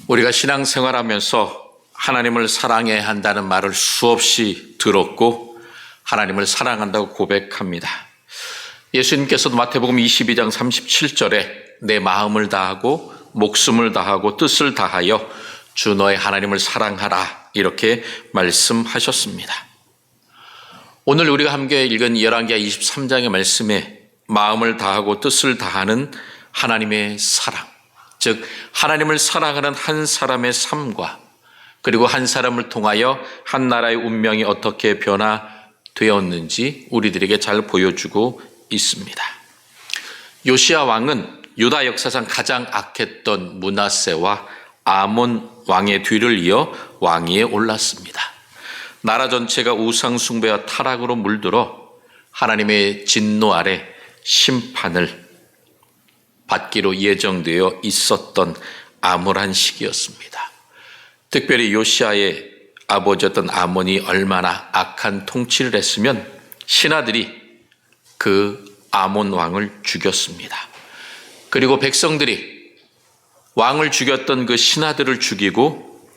우리가 신앙생활하면서 하나님을 사랑해야 한다는 말을 수없이 들었고 하나님을 사랑한다고 고백합니다. 예수님께서도 마태복음 22장 37절에 내 마음을 다하고 목숨을 다하고 뜻을 다하여 주 너의 하나님을 사랑하라 이렇게 말씀하셨습니다. 오늘 우리가 함께 읽은 열왕기하 23장의 말씀에 마음을 다하고 뜻을 다하는 하나님의 사랑, 즉 하나님을 사랑하는 한 사람의 삶과 그리고 한 사람을 통하여 한 나라의 운명이 어떻게 변화되었는지 우리들에게 잘 보여주고 있습니다. 요시야 왕은 유다 역사상 가장 악했던 므낫세와 아몬 왕의 뒤를 이어 왕위에 올랐습니다. 나라 전체가 우상 숭배와 타락으로 물들어 하나님의 진노 아래 심판을 받기로 예정되어 있었던 암울한 시기였습니다. 특별히 요시야의 아버지였던 아몬이 얼마나 악한 통치를 했으면 신하들이 그 아몬 왕을 죽였습니다. 그리고 백성들이 왕을 죽였던 그 신하들을 죽이고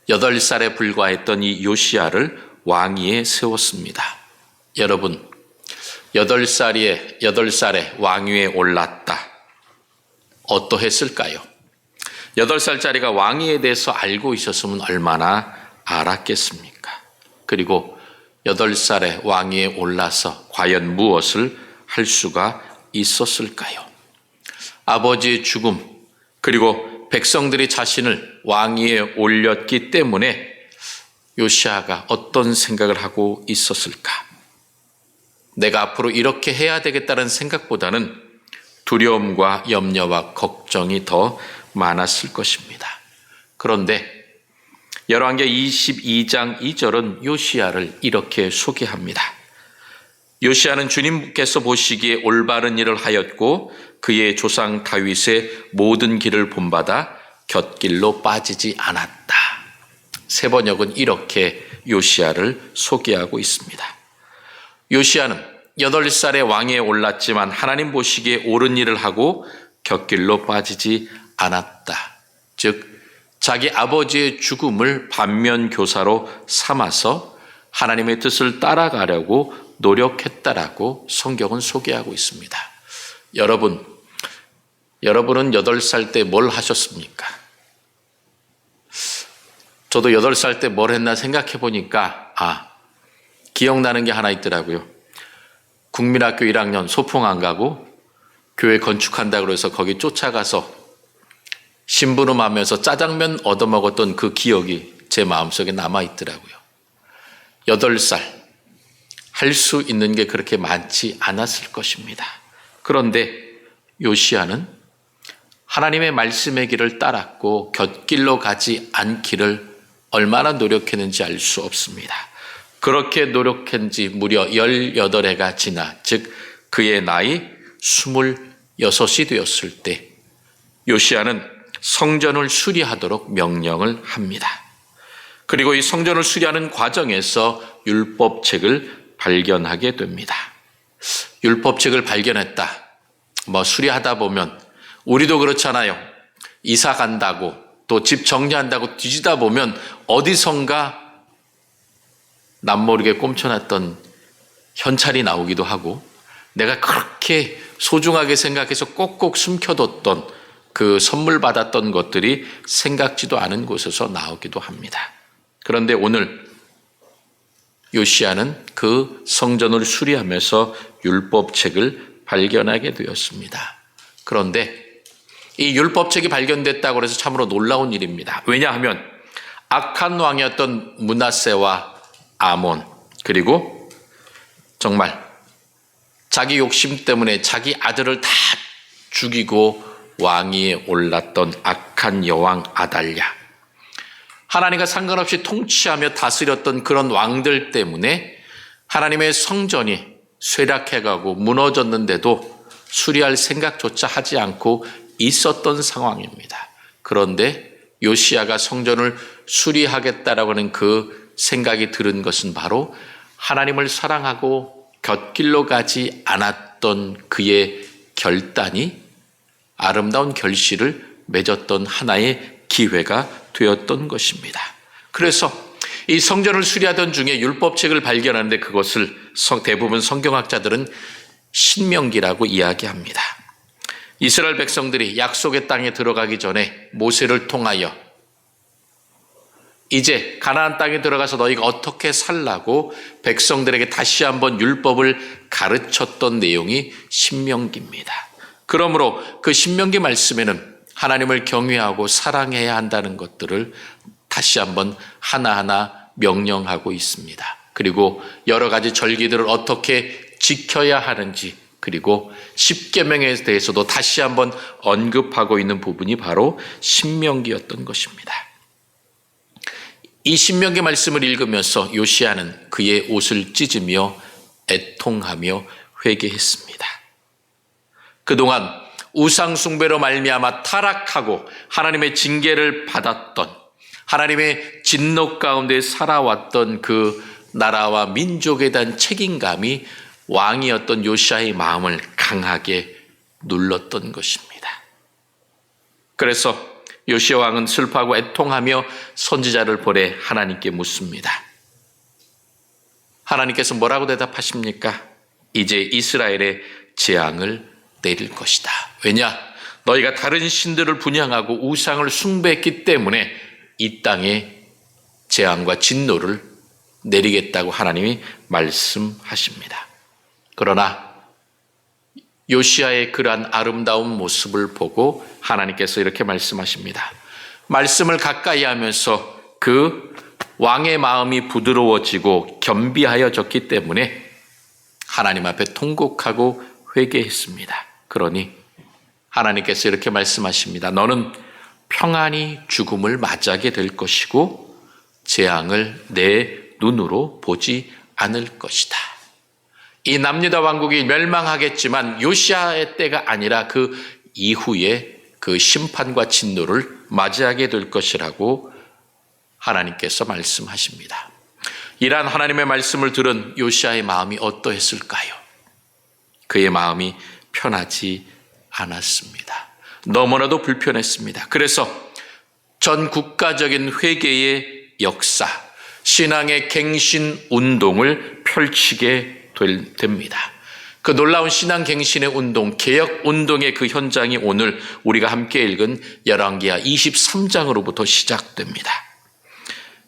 8살에 불과했던 이 요시야를 왕위에 세웠습니다. 여러분, 8살에 왕위에 올랐다. 어떠했을까요? 8살짜리가 왕위에 대해서 알고 있었으면 얼마나 알았겠습니까? 그리고 8살에 왕위에 올라서 과연 무엇을 할 수가 있었을까요? 아버지의 죽음, 그리고 백성들이 자신을 왕위에 올렸기 때문에 요시야가 어떤 생각을 하고 있었을까? 내가 앞으로 이렇게 해야 되겠다는 생각보다는 두려움과 염려와 걱정이 더 많았을 것입니다. 그런데 열왕기하 22장 2절은 요시야를 이렇게 소개합니다. 요시야는 주님께서 보시기에 올바른 일을 하였고 그의 조상 다윗의 모든 길을 본받아 곁길로 빠지지 않았다. 세번역은 이렇게 요시야를 소개하고 있습니다. 요시야는 8살에 왕위에 올랐지만 하나님 보시기에 옳은 일을 하고 곁길로 빠지지 않았다. 즉 자기 아버지의 죽음을 반면교사로 삼아서 하나님의 뜻을 따라가려고 노력했다라고 성경은 소개하고 있습니다. 여러분은 8살 때 뭘 하셨습니까? 저도 8살 때 뭘 했나 생각해 보니까 기억나는 게 하나 있더라고요. 국민학교 1학년 소풍 안 가고 교회 건축한다고 해서 거기 쫓아가서 심부름하면서 짜장면 얻어먹었던 그 기억이 제 마음속에 남아있더라고요. 8살 할 수 있는 게 그렇게 많지 않았을 것입니다. 그런데 요시야는 하나님의 말씀의 길을 따랐고 곁길로 가지 않기를 얼마나 노력했는지 알 수 없습니다. 그렇게 노력한 지 무려 18해가 지나 즉 그의 나이 26이 되었을 때 요시야는 성전을 수리하도록 명령을 합니다. 그리고 이 성전을 수리하는 과정에서 율법책을 발견하게 됩니다. 율법책을 발견했다. 수리하다 보면 우리도 그렇잖아요. 이사 간다고 또 집 정리한다고 뒤지다 보면 어디선가 남모르게 꼼쳐놨던 현찰이 나오기도 하고 내가 그렇게 소중하게 생각해서 꼭꼭 숨겨뒀던 그 선물 받았던 것들이 생각지도 않은 곳에서 나오기도 합니다. 그런데 오늘 요시야는 그 성전을 수리하면서 율법책을 발견하게 되었습니다. 그런데 이 율법책이 발견됐다고 해서 참으로 놀라운 일입니다. 왜냐하면 악한 왕이었던 므낫세와 아몬 그리고 정말 자기 욕심 때문에 자기 아들을 다 죽이고 왕위에 올랐던 악한 여왕 아달랴, 하나님과 상관없이 통치하며 다스렸던 그런 왕들 때문에 하나님의 성전이 쇠락해가고 무너졌는데도 수리할 생각조차 하지 않고 있었던 상황입니다. 그런데 요시야가 성전을 수리하겠다라고 하는 그 생각이 들은 것은 바로 하나님을 사랑하고 곁길로 가지 않았던 그의 결단이 아름다운 결실을 맺었던 하나의 기회가 되었던 것입니다. 그래서 이 성전을 수리하던 중에 율법책을 발견하는데 그것을 대부분 성경학자들은 신명기라고 이야기합니다. 이스라엘 백성들이 약속의 땅에 들어가기 전에 모세를 통하여 이제 가나안 땅에 들어가서 너희가 어떻게 살라고 백성들에게 다시 한번 율법을 가르쳤던 내용이 신명기입니다. 그러므로 그 신명기 말씀에는 하나님을 경외하고 사랑해야 한다는 것들을 다시 한번 하나하나 명령하고 있습니다. 그리고 여러 가지 절기들을 어떻게 지켜야 하는지, 그리고 십계명에 대해서도 다시 한번 언급하고 있는 부분이 바로 신명기였던 것입니다. 이 신명기 말씀을 읽으면서 요시야는 그의 옷을 찢으며 애통하며 회개했습니다. 그동안 우상 숭배로 말미암아 타락하고 하나님의 징계를 받았던, 하나님의 진노 가운데 살아왔던 그 나라와 민족에 대한 책임감이 왕이었던 요시야의 마음을 강하게 눌렀던 것입니다. 그래서 요시야 왕은 슬퍼하고 애통하며 선지자를 보내 하나님께 묻습니다. 하나님께서 뭐라고 대답하십니까? 이제 이스라엘의 재앙을 내릴 것이다. 왜냐? 너희가 다른 신들을 분향하고 우상을 숭배했기 때문에 이 땅에 재앙과 진노를 내리겠다고 하나님이 말씀하십니다. 그러나 요시야의 그러한 아름다운 모습을 보고 하나님께서 이렇게 말씀하십니다. 말씀을 가까이 하면서 그 왕의 마음이 부드러워지고 겸비하여졌기 때문에 하나님 앞에 통곡하고 회개했습니다. 그러니 하나님께서 이렇게 말씀하십니다. 너는 평안히 죽음을 맞이하게 될 것이고 재앙을 내 눈으로 보지 않을 것이다. 이 남유다 왕국이 멸망하겠지만 요시야의 때가 아니라 그 이후에 그 심판과 진노를 맞이하게 될 것이라고 하나님께서 말씀하십니다. 이러한 하나님의 말씀을 들은 요시야의 마음이 어떠했을까요? 그의 마음이 편하지 않았습니다. 너무나도 불편했습니다. 그래서 전 국가적인 회개의 역사, 신앙의 갱신 운동을 펼치게 됩니다. 그 놀라운 신앙 갱신의 운동, 개혁 운동의 그 현장이 오늘 우리가 함께 읽은 열왕기하 23장으로부터 시작됩니다.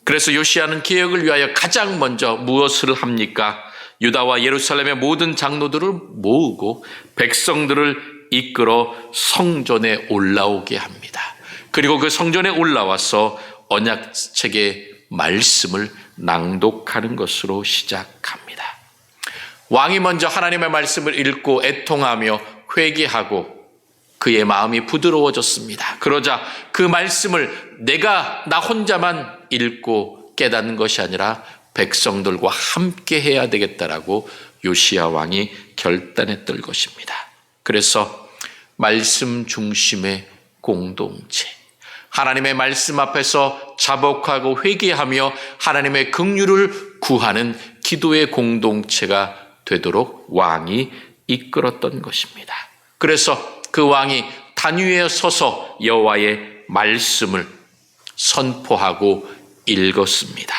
그래서 요시야는 개혁을 위하여 가장 먼저 무엇을 합니까? 유다와 예루살렘의 모든 장로들을 모으고 백성들을 이끌어 성전에 올라오게 합니다. 그리고 그 성전에 올라와서 언약책의 말씀을 낭독하는 것으로 시작합니다. 왕이 먼저 하나님의 말씀을 읽고 애통하며 회개하고 그의 마음이 부드러워졌습니다. 그러자 그 말씀을 나 혼자만 읽고 깨닫는 것이 아니라 백성들과 함께 해야 되겠다라고 요시야 왕이 결단했던 것입니다. 그래서 말씀 중심의 공동체, 하나님의 말씀 앞에서 자복하고 회개하며 하나님의 긍휼을 구하는 기도의 공동체가 되도록 왕이 이끌었던 것입니다. 그래서 그 왕이 단위에 서서 여호와의 말씀을 선포하고 읽었습니다.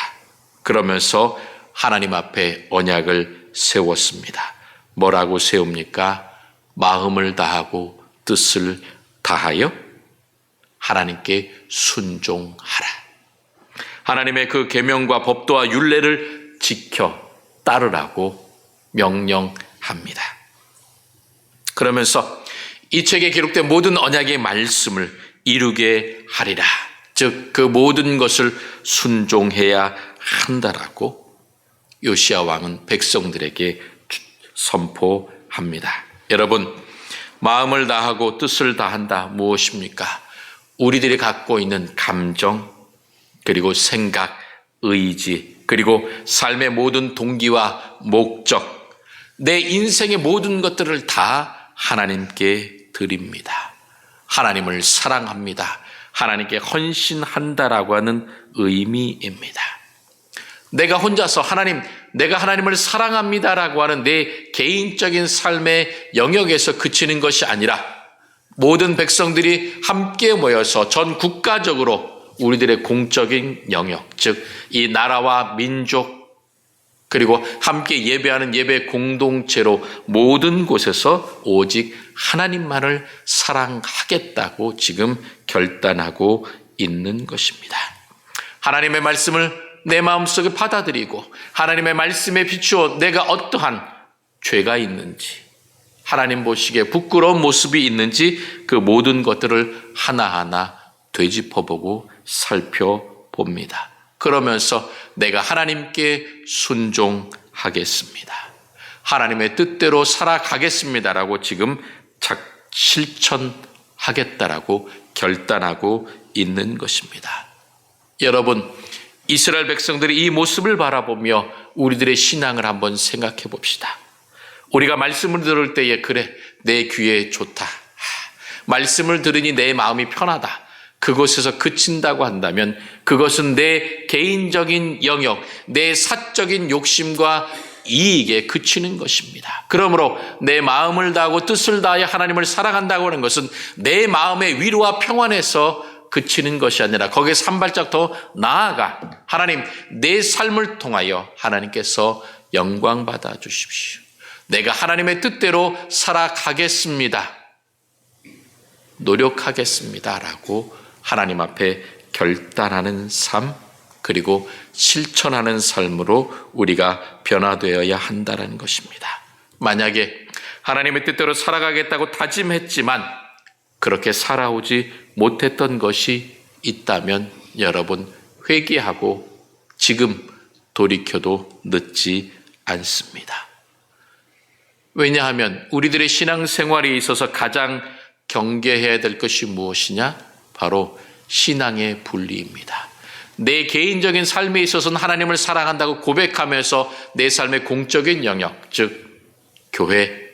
그러면서 하나님 앞에 언약을 세웠습니다. 뭐라고 세웁니까? 마음을 다하고 뜻을 다하여 하나님께 순종하라. 하나님의 그 계명과 법도와 율례를 지켜 따르라고 명령합니다. 그러면서 이 책에 기록된 모든 언약의 말씀을 이루게 하리라. 즉 그 모든 것을 순종해야 한다라고 요시야 왕은 백성들에게 선포합니다. 여러분, 마음을 다하고 뜻을 다한다 무엇입니까? 우리들이 갖고 있는 감정, 그리고 생각, 의지, 그리고 삶의 모든 동기와 목적, 내 인생의 모든 것들을 다 하나님께 드립니다. 하나님을 사랑합니다. 하나님께 헌신한다라고 하는 의미입니다. 내가 혼자서 내가 하나님을 사랑합니다라고 하는 내 개인적인 삶의 영역에서 그치는 것이 아니라 모든 백성들이 함께 모여서 전 국가적으로 우리들의 공적인 영역, 즉 이 나라와 민족 그리고 함께 예배하는 예배 공동체로 모든 곳에서 오직 하나님만을 사랑하겠다고 지금 결단하고 있는 것입니다. 하나님의 말씀을 내 마음속에 받아들이고 하나님의 말씀에 비추어 내가 어떠한 죄가 있는지, 하나님 보시기에 부끄러운 모습이 있는지 그 모든 것들을 하나하나 되짚어보고 살펴봅니다. 그러면서 내가 하나님께 순종하겠습니다. 하나님의 뜻대로 살아가겠습니다라고 지금 실천하겠다라고 결단하고 있는 것입니다. 여러분, 이스라엘 백성들이 이 모습을 바라보며 우리들의 신앙을 한번 생각해 봅시다. 우리가 말씀을 들을 때에 그래, 내 귀에 좋다. 말씀을 들으니 내 마음이 편하다. 그곳에서 그친다고 한다면 그것은 내 개인적인 영역, 내 사적인 욕심과 이익에 그치는 것입니다. 그러므로 내 마음을 다하고 뜻을 다하여 하나님을 사랑한다고 하는 것은 내 마음의 위로와 평안에서 그치는 것이 아니라 거기에서 한 발짝 더 나아가 하나님, 내 삶을 통하여 하나님께서 영광 받아 주십시오. 내가 하나님의 뜻대로 살아가겠습니다. 노력하겠습니다라고 하나님 앞에 결단하는 삶, 그리고 실천하는 삶으로 우리가 변화되어야 한다는 것입니다. 만약에 하나님의 뜻대로 살아가겠다고 다짐했지만 그렇게 살아오지 못했던 것이 있다면 여러분, 회개하고 지금 돌이켜도 늦지 않습니다. 왜냐하면 우리들의 신앙생활에 있어서 가장 경계해야 될 것이 무엇이냐? 바로 신앙의 분리입니다. 내 개인적인 삶에 있어서는 하나님을 사랑한다고 고백하면서 내 삶의 공적인 영역, 즉 교회,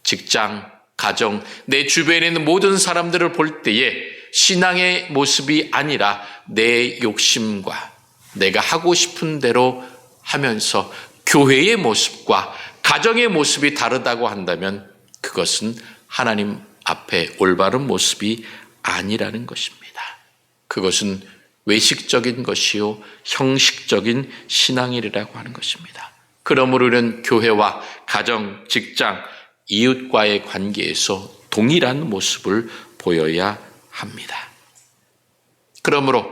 직장, 가정, 내 주변에 있는 모든 사람들을 볼 때에 신앙의 모습이 아니라 내 욕심과 내가 하고 싶은 대로 하면서 교회의 모습과 가정의 모습이 다르다고 한다면 그것은 하나님 앞에 올바른 모습이 아니라는 것입니다. 그것은 외식적인 것이요 형식적인 신앙이라고 하는 것입니다. 그러므로 우리는 교회와 가정, 직장, 이웃과의 관계에서 동일한 모습을 보여야 합니다. 그러므로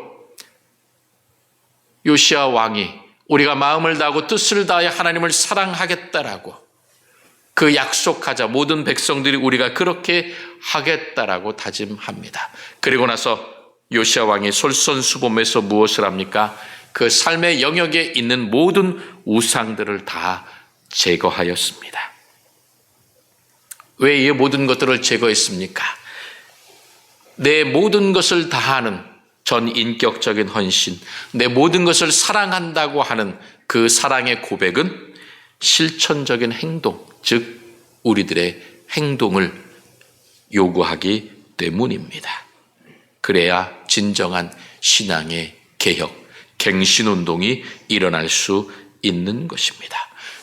요시야 왕이 우리가 마음을 다하고 뜻을 다하여 하나님을 사랑하겠다라고 그 약속하자 모든 백성들이 우리가 그렇게 하겠다라고 다짐합니다. 그리고 나서 요시야 왕이 솔선수범해서 무엇을 합니까? 그 삶의 영역에 있는 모든 우상들을 다 제거하였습니다. 왜 이 모든 것들을 제거했습니까? 내 모든 것을 다하는 전 인격적인 헌신, 내 모든 것을 사랑한다고 하는 그 사랑의 고백은 실천적인 행동, 즉 우리들의 행동을 요구하기 때문입니다. 그래야 진정한 신앙의 개혁, 갱신운동이 일어날 수 있는 것입니다.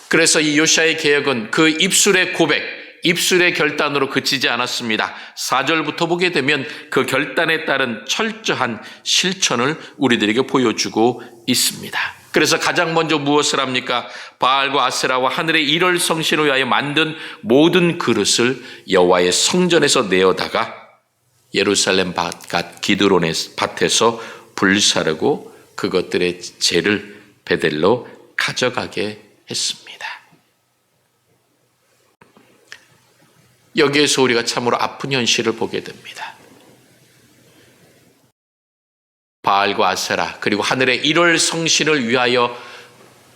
그래서 이 요시야의 개혁은 그 입술의 고백, 입술의 결단으로 그치지 않았습니다. 4절부터 보게 되면 그 결단에 따른 철저한 실천을 우리들에게 보여주고 있습니다. 그래서 가장 먼저 무엇을 합니까? 바알과 아세라와 하늘의 일월 성신을 위하여 만든 모든 그릇을 여호와의 성전에서 내어다가 예루살렘 바깥 기드론의 밭에서 불사르고 그것들의 재를 베델로 가져가게 했습니다. 여기에서 우리가 참으로 아픈 현실을 보게 됩니다. 바알과 아세라 그리고 하늘의 일월 성신을 위하여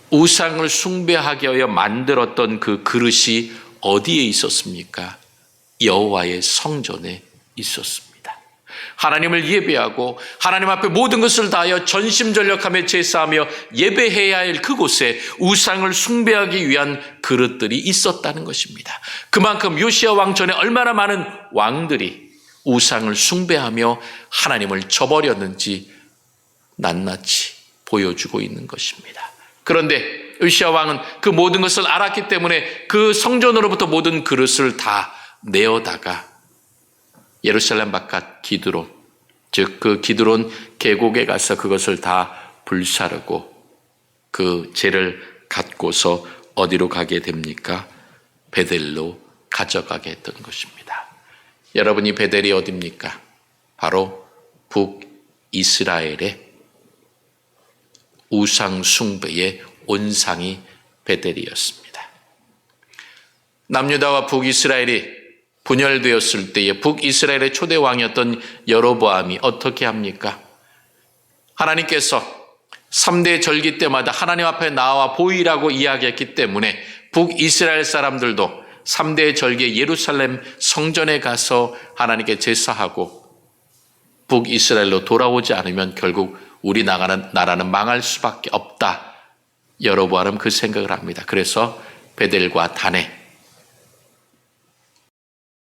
우상을 숭배하게 하여 만들었던 그 그릇이 어디에 있었습니까? 여호와의 성전에 있었습니다. 하나님을 예배하고 하나님 앞에 모든 것을 다하여 전심전력하며 제사하며 예배해야 할 그곳에 우상을 숭배하기 위한 그릇들이 있었다는 것입니다. 그만큼 요시야 왕 전에 얼마나 많은 왕들이 우상을 숭배하며 하나님을 저버렸는지 낱낱이 보여주고 있는 것입니다. 그런데 요시야 왕은 그 모든 것을 알았기 때문에 그 성전으로부터 모든 그릇을 다 내어다가 예루살렘 바깥 기드론, 즉 그 기드론 계곡에 가서 그것을 다 불사르고 그 재를 갖고서 어디로 가게 됩니까? 베델로 가져가게 했던 것입니다. 여러분, 이 베델이 어디입니까? 바로 북이스라엘의 우상 숭배의 온상이 베델이었습니다. 남유다와 북이스라엘이 분열되었을 때에 북이스라엘의 초대 왕이었던 여로보암이 어떻게 합니까? 하나님께서 3대 절기 때마다 하나님 앞에 나와 보이라고 이야기했기 때문에 북이스라엘 사람들도 3대 절기 예루살렘 성전에 가서 하나님께 제사하고 북이스라엘로 돌아오지 않으면 결국 우리 나라는 망할 수밖에 없다. 여로보암은 그 생각을 합니다. 그래서 베델과 단에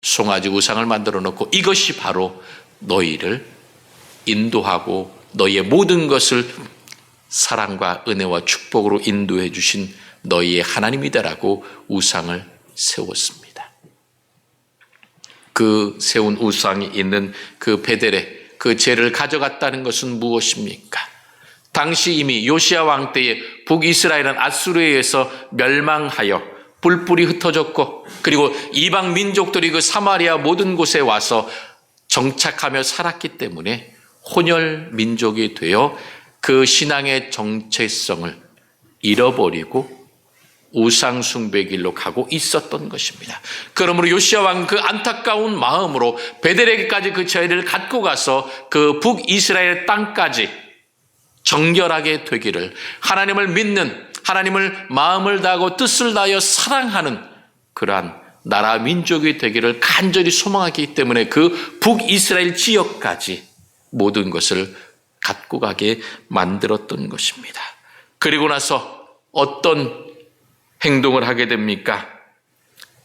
송아지 우상을 만들어 놓고 이것이 바로 너희를 인도하고 너희의 모든 것을 사랑과 은혜와 축복으로 인도해 주신 너희의 하나님이다라고 우상을 세웠습니다. 그 세운 우상이 있는 그 베델에 그 재를 가져갔다는 것은 무엇입니까? 당시 이미 요시야 왕 때에 북이스라엘은 아수르에 의해서 멸망하여 뿔뿔이 흩어졌고 그리고 이방 민족들이 그 사마리아 모든 곳에 와서 정착하며 살았기 때문에 혼혈 민족이 되어 그 신앙의 정체성을 잃어버리고 우상 숭배 길로 가고 있었던 것입니다. 그러므로 요시야 왕은 그 안타까운 마음으로 베델에게까지 그 재를 갖고 가서 그 북이스라엘 땅까지 정결하게 되기를, 하나님을 믿는, 하나님을 마음을 다하고 뜻을 다하여 사랑하는 그러한 나라 민족이 되기를 간절히 소망하기 때문에 그 북이스라엘 지역까지 모든 것을 갖고 가게 만들었던 것입니다. 그리고 나서 어떤 행동을 하게 됩니까?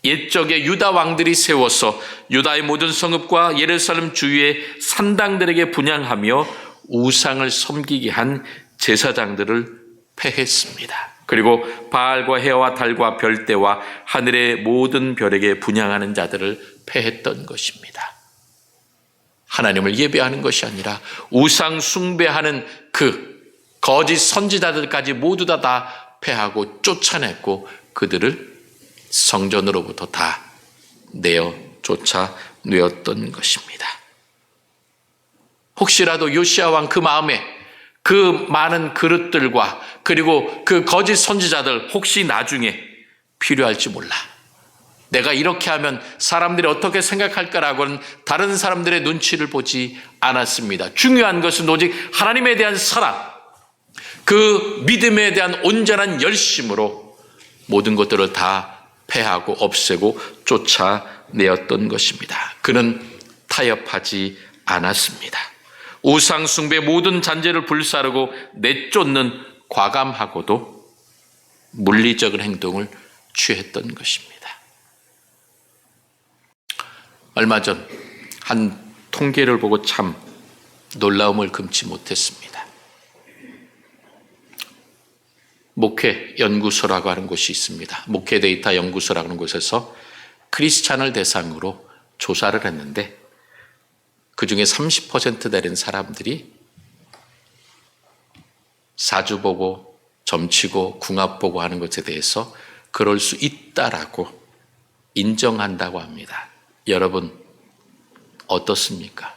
옛적에 유다 왕들이 세워서 유다의 모든 성읍과 예루살렘 주위의 산당들에게 분향하며 우상을 섬기게 한 제사장들을 패했습니다. 그리고 바알과 해와 달과 별대와 하늘의 모든 별에게 분향하는 자들을 패했던 것입니다. 하나님을 예배하는 것이 아니라 우상 숭배하는 그 거짓 선지자들까지 모두 다 패하고 쫓아냈고 그들을 성전으로부터 다 내어 쫓아내었던 것입니다. 혹시라도 요시야 왕 그 마음에 그 많은 그릇들과 그리고 그 거짓 선지자들 혹시 나중에 필요할지 몰라. 내가 이렇게 하면 사람들이 어떻게 생각할까라고는 다른 사람들의 눈치를 보지 않았습니다. 중요한 것은 오직 하나님에 대한 사랑, 그 믿음에 대한 온전한 열심으로 모든 것들을 다 패하고 없애고 쫓아내었던 것입니다. 그는 타협하지 않았습니다. 우상 숭배 모든 잔재를 불사르고 내쫓는 과감하고도 물리적인 행동을 취했던 것입니다. 얼마 전 한 통계를 보고 참 놀라움을 금치 못했습니다. 목회 연구소라고 하는 곳이 있습니다. 목회 데이터 연구소라고 하는 곳에서 크리스찬을 대상으로 조사를 했는데 그중에 30% 되는 사람들이 사주 보고 점치고 궁합 보고 하는 것에 대해서 그럴 수 있다라고 인정한다고 합니다. 여러분 어떻습니까?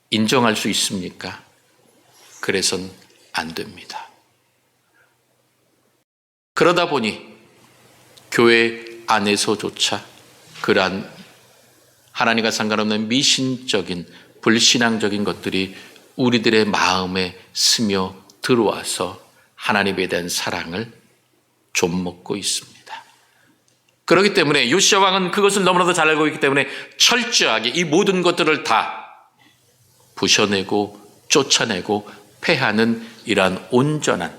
인정할 수 있습니까? 그래서는 안 됩니다. 그러다 보니 교회 안에서조차 그러한 하나님과 상관없는 미신적인 불신앙적인 것들이 우리들의 마음에 스며 들어와서 하나님에 대한 사랑을 좀먹고 있습니다. 그렇기 때문에 요시야 왕은 그것을 너무나도 잘 알고 있기 때문에 철저하게 이 모든 것들을 다 부셔내고 쫓아내고 패하는 이러한 온전한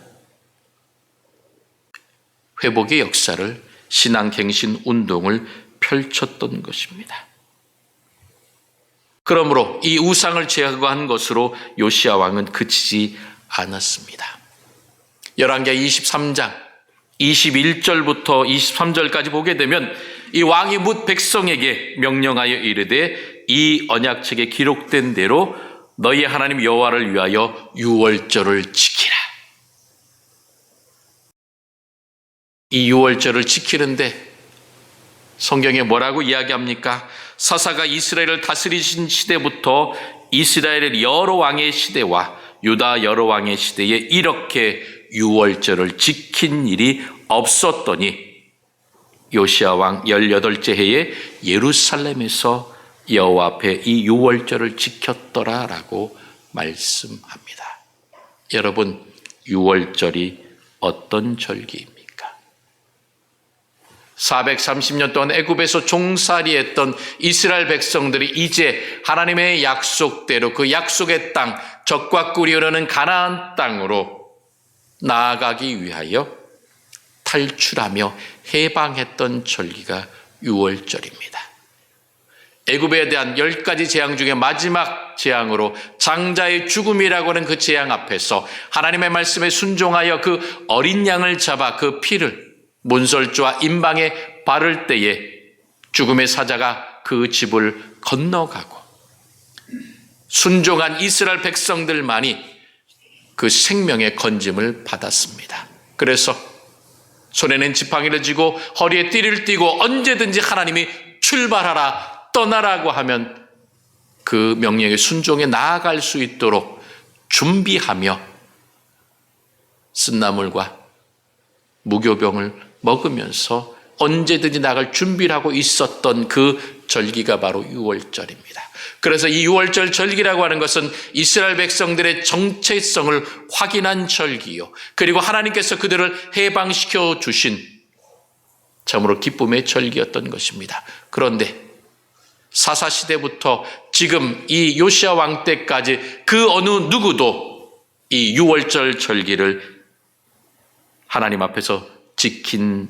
회복의 역사를 신앙갱신 운동을 펼쳤던 것입니다. 그러므로 이 우상을 제거한 것으로 요시야 왕은 그치지 않았습니다. 열왕기하 23장 21절부터 23절까지 보게 되면 이 왕이 뭇 백성에게 명령하여 이르되 이 언약책에 기록된 대로 너희 하나님 여호와를 위하여 유월절을 지키라. 이 유월절을 지키는데 성경에 뭐라고 이야기합니까? 사사가 이스라엘을 다스리신 시대부터 이스라엘의 여러 왕의 시대와 유다 여러 왕의 시대에 이렇게 유월절을 지킨 일이 없었더니 요시야 왕 18째 해에 예루살렘에서 여호와 앞에 이 유월절을 지켰더라라고 말씀합니다. 여러분, 유월절이 어떤 절기입니까? 430년 동안 애굽에서 종살이했던 이스라엘 백성들이 이제 하나님의 약속대로 그 약속의 땅, 젖과 꿀이 흐르는 가나안 땅으로 나아가기 위하여 탈출하며 해방했던 절기가 유월절입니다. 애굽에 대한 10가지 재앙 중에 마지막 재앙으로 장자의 죽음이라고 하는 그 재앙 앞에서 하나님의 말씀에 순종하여 그 어린 양을 잡아 그 피를 문설주와 임방에 바를 때에 죽음의 사자가 그 집을 건너가고 순종한 이스라엘 백성들만이 그 생명의 건짐을 받았습니다. 그래서 손에는 지팡이를 쥐고 허리에 띠를 띠고 언제든지 하나님이 출발하라 떠나라고 하면 그 명령에 순종해 나아갈 수 있도록 준비하며 쓴나물과 무교병을 먹으면서 언제든지 나갈 준비를 하고 있었던 그 절기가 바로 유월절입니다. 그래서 이 유월절 절기라고 하는 것은 이스라엘 백성들의 정체성을 확인한 절기요, 그리고 하나님께서 그들을 해방시켜 주신 참으로 기쁨의 절기였던 것입니다. 그런데 사사시대부터 지금 이 요시야 왕 때까지 그 어느 누구도 이 유월절 절기를 하나님 앞에서 지킨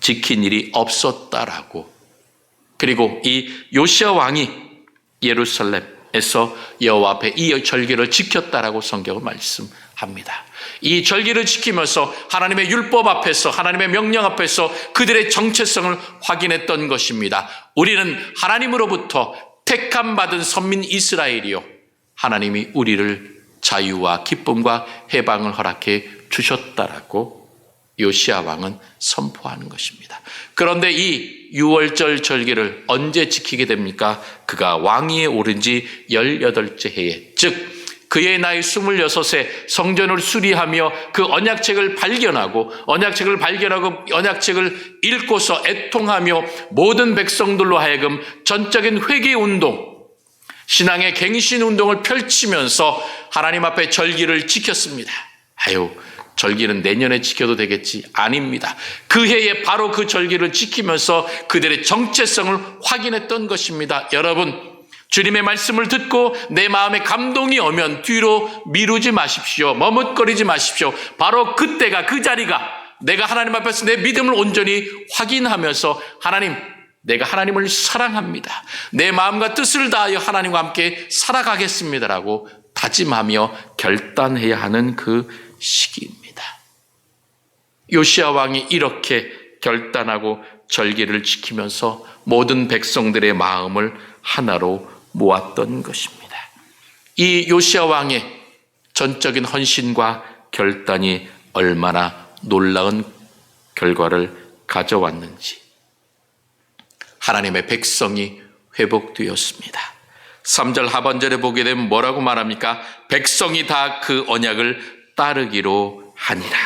일이 없었다라고, 그리고 이 요시야 왕이 예루살렘에서 여호와 앞에 이 절기를 지켰다라고 성경은 말씀합니다. 이 절기를 지키면서 하나님의 율법 앞에서, 하나님의 명령 앞에서 그들의 정체성을 확인했던 것입니다. 우리는 하나님으로부터 택함 받은 선민 이스라엘이요, 하나님이 우리를 자유와 기쁨과 해방을 허락해 주셨다라고 요시야 왕은 선포하는 것입니다. 그런데 이 유월절 절기를 언제 지키게 됩니까? 그가 왕위에 오른 지 18째 해에, 즉 그의 나이 26세 성전을 수리하며 그 언약책을 발견하고 언약책을 읽고서 애통하며 모든 백성들로 하여금 전적인 회개운동, 신앙의 갱신운동을 펼치면서 하나님 앞에 절기를 지켰습니다. 절기는 내년에 지켜도 되겠지? 아닙니다. 그 해에 바로 그 절기를 지키면서 그들의 정체성을 확인했던 것입니다. 여러분, 주님의 말씀을 듣고 내 마음에 감동이 오면 뒤로 미루지 마십시오. 머뭇거리지 마십시오. 바로 그때가, 그 자리가 내가 하나님 앞에서 내 믿음을 온전히 확인하면서 하나님, 내가 하나님을 사랑합니다. 내 마음과 뜻을 다하여 하나님과 함께 살아가겠습니다라고 다짐하며 결단해야 하는 그 시기입니다. 요시야 왕이 이렇게 결단하고 절기를 지키면서 모든 백성들의 마음을 하나로 모았던 것입니다. 이 요시야 왕의 전적인 헌신과 결단이 얼마나 놀라운 결과를 가져왔는지 하나님의 백성이 회복되었습니다. 3절 하반절에 보게 되면 뭐라고 말합니까? 백성이 다 그 언약을 따르기로 하니라.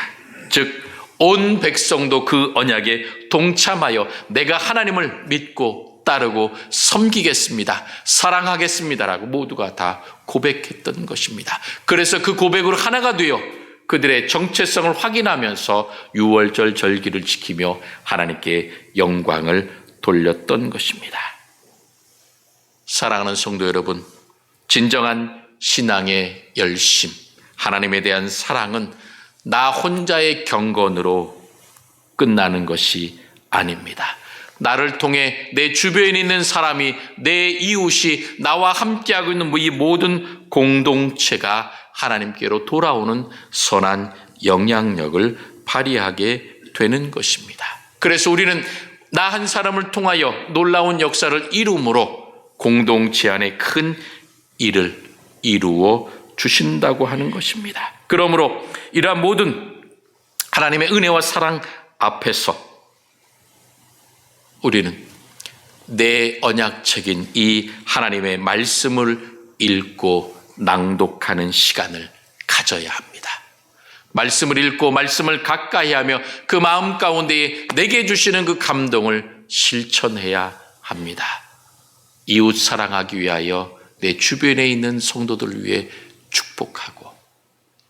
즉 온 백성도 그 언약에 동참하여 내가 하나님을 믿고 따르고 섬기겠습니다, 사랑하겠습니다라고 모두가 다 고백했던 것입니다. 그래서 그 고백으로 하나가 되어 그들의 정체성을 확인하면서 유월절 절기를 지키며 하나님께 영광을 돌렸던 것입니다. 사랑하는 성도 여러분, 진정한 신앙의 열심, 하나님에 대한 사랑은 나 혼자의 경건으로 끝나는 것이 아닙니다. 나를 통해 내 주변에 있는 사람이, 내 이웃이, 나와 함께하고 있는 이 모든 공동체가 하나님께로 돌아오는 선한 영향력을 발휘하게 되는 것입니다. 그래서 우리는 나 한 사람을 통하여 놀라운 역사를 이루므로 공동체 안에 큰 일을 이루어 주신다고 하는 것입니다. 그러므로 이러한 모든 하나님의 은혜와 사랑 앞에서 우리는 내 언약책인 이 하나님의 말씀을 읽고 낭독하는 시간을 가져야 합니다. 말씀을 읽고 말씀을 가까이 하며 그 마음 가운데에 내게 주시는 그 감동을 실천해야 합니다. 이웃 사랑하기 위하여 내 주변에 있는 성도들을 위해 축복하고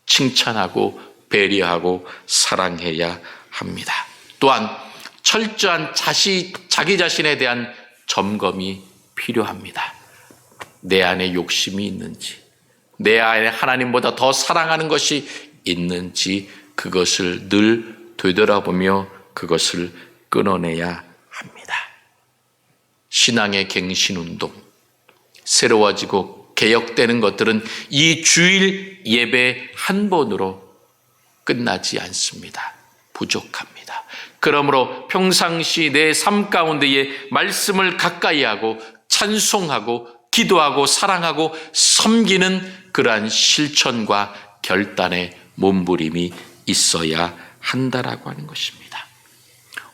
칭찬하고 배려하고 사랑해야 합니다. 또한 철저한 자기 자신에 대한 점검이 필요합니다. 내 안에 욕심이 있는지, 내 안에 하나님보다 더 사랑하는 것이 있는지 그것을 늘 되돌아보며 그것을 끊어내야 합니다. 신앙의 갱신운동, 새로워지고 개혁되는 것들은 이 주일 예배 한 번으로 끝나지 않습니다. 부족합니다. 그러므로 평상시 내 삶 가운데에 말씀을 가까이 하고 찬송하고 기도하고 사랑하고 섬기는 그러한 실천과 결단의 몸부림이 있어야 한다라고 하는 것입니다.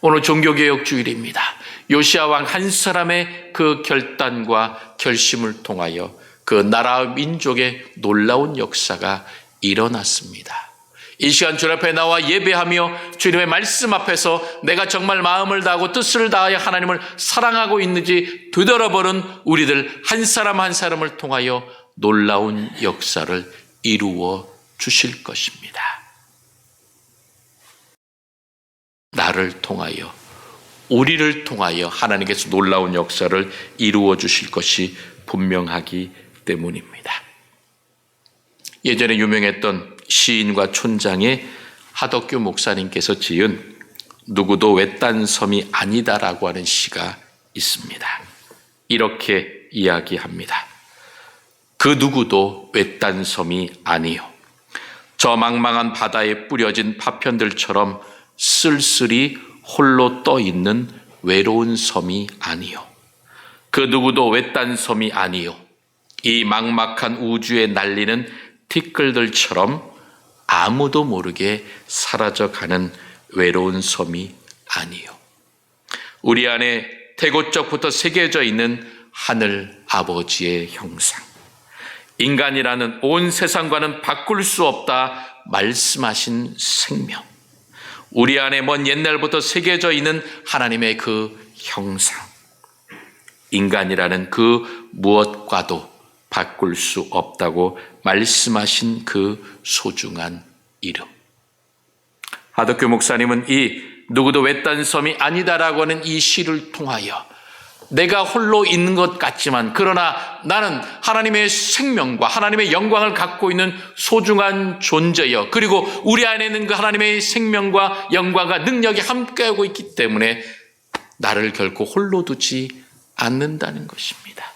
오늘 종교개혁 주일입니다. 요시야 왕 한 사람의 그 결단과 결심을 통하여 그 나라와 민족의 놀라운 역사가 일어났습니다. 이 시간 주님 앞에 나와 예배하며 주님의 말씀 앞에서 내가 정말 마음을 다하고 뜻을 다하여 하나님을 사랑하고 있는지 되돌아보는 우리들 한 사람 한 사람을 통하여 놀라운 역사를 이루어 주실 것입니다. 나를 통하여, 우리를 통하여 하나님께서 놀라운 역사를 이루어 주실 것이 분명하기 때문입니다. 예전에 유명했던 시인과 촌장의 하덕규 목사님께서 지은 누구도 외딴 섬이 아니다라고 하는 시가 있습니다. 이렇게 이야기합니다. 그 누구도 외딴 섬이 아니요, 저 망망한 바다에 뿌려진 파편들처럼 쓸쓸히 홀로 떠 있는 외로운 섬이 아니요, 그 누구도 외딴 섬이 아니요, 이 막막한 우주에 날리는 티끌들처럼 아무도 모르게 사라져가는 외로운 섬이 아니요, 우리 안에 태고적부터 새겨져 있는 하늘 아버지의 형상, 인간이라는 온 세상과는 바꿀 수 없다 말씀하신 생명, 우리 안에 먼 옛날부터 새겨져 있는 하나님의 그 형상, 인간이라는 그 무엇과도 바꿀 수 없다고 말씀하신 그 소중한 이름. 하덕규 목사님은 이 누구도 외딴 섬이 아니다라고 하는 이 시를 통하여 내가 홀로 있는 것 같지만 그러나 나는 하나님의 생명과 하나님의 영광을 갖고 있는 소중한 존재여, 그리고 우리 안에 있는 그 하나님의 생명과 영광과 능력이 함께하고 있기 때문에 나를 결코 홀로 두지 않는다는 것입니다.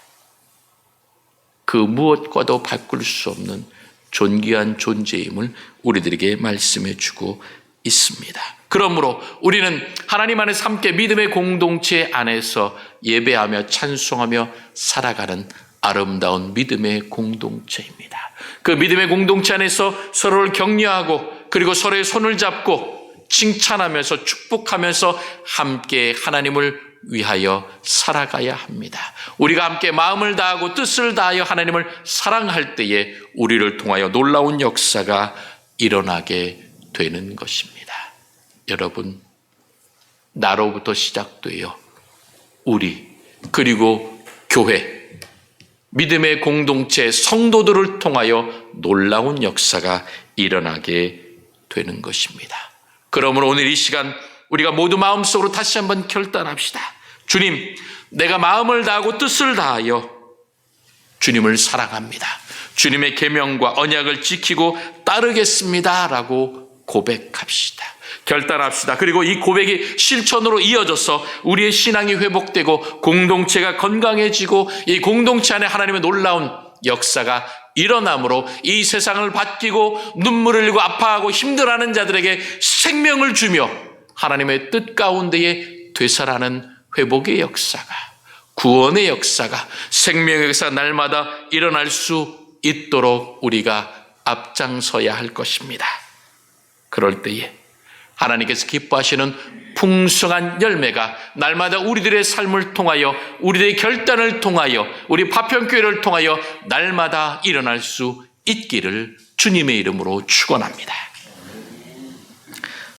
그 무엇과도 바꿀 수 없는 존귀한 존재임을 우리들에게 말씀해 주고 있습니다. 그러므로 우리는 하나님 안에서 함께 믿음의 공동체 안에서 예배하며 찬송하며 살아가는 아름다운 믿음의 공동체입니다. 그 믿음의 공동체 안에서 서로를 격려하고 그리고 서로의 손을 잡고 칭찬하면서 축복하면서 함께 하나님을 위하여 살아가야 합니다. 우리가 함께 마음을 다하고 뜻을 다하여 하나님을 사랑할 때에 우리를 통하여 놀라운 역사가 일어나게 되는 것입니다. 여러분, 나로부터 시작되어 우리 그리고 교회, 믿음의 공동체 성도들을 통하여 놀라운 역사가 일어나게 되는 것입니다. 그러므로 오늘 이 시간 우리가 모두 마음속으로 다시 한번 결단합시다. 주님, 내가 마음을 다하고 뜻을 다하여 주님을 사랑합니다. 주님의 계명과 언약을 지키고 따르겠습니다 라고 고백합시다. 결단합시다. 그리고 이 고백이 실천으로 이어져서 우리의 신앙이 회복되고 공동체가 건강해지고 이 공동체 안에 하나님의 놀라운 역사가 일어남으로 이 세상을 바뀌고 눈물을 흘리고 아파하고 힘들어하는 자들에게 생명을 주며 하나님의 뜻 가운데에 되살아나는 회복의 역사가, 구원의 역사가, 생명의 역사가 날마다 일어날 수 있도록 우리가 앞장서야 할 것입니다. 그럴 때에 하나님께서 기뻐하시는 풍성한 열매가 날마다 우리들의 삶을 통하여, 우리들의 결단을 통하여, 우리 파평교회를 통하여 날마다 일어날 수 있기를 주님의 이름으로 축원합니다.